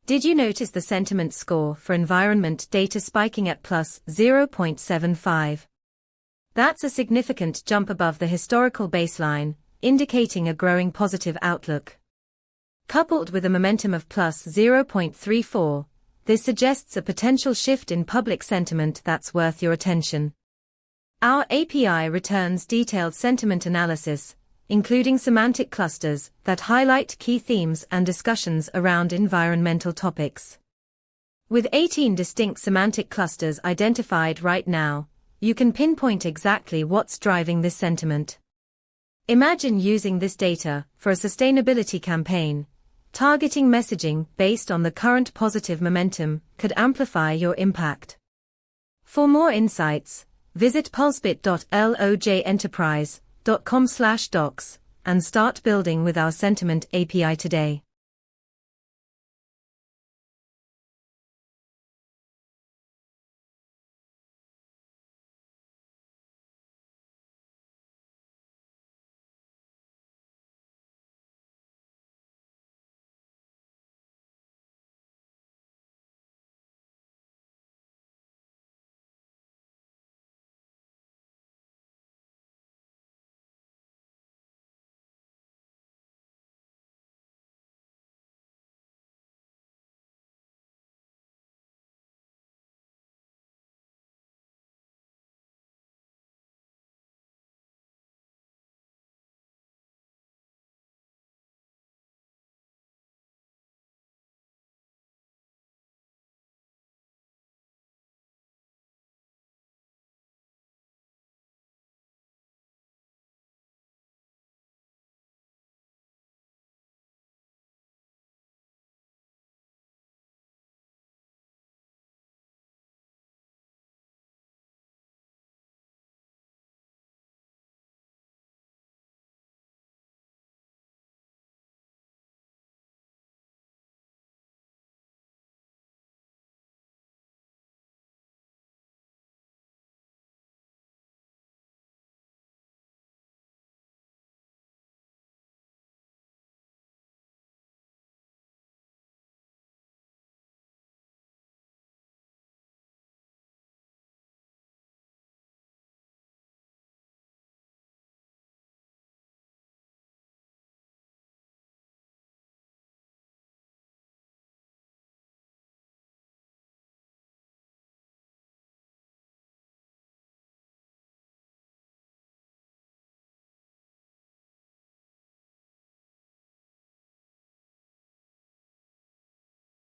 Did you notice the sentiment score for environment data spiking at plus 0.75? That's a significant jump above the historical baseline, indicating a growing positive outlook. Coupled with a momentum of plus 0.34, this suggests a potential shift in public sentiment that's worth your attention. Our API returns detailed sentiment analysis, including semantic clusters that highlight key themes and discussions around environmental topics. With 18 distinct semantic clusters identified right now, you can pinpoint exactly what's driving this sentiment. Imagine using this data for a sustainability campaign. Targeting messaging based on the current positive momentum could amplify your impact. For more insights, visit pulsebit.logenterprise.com/docs and start building with our Sentiment API today.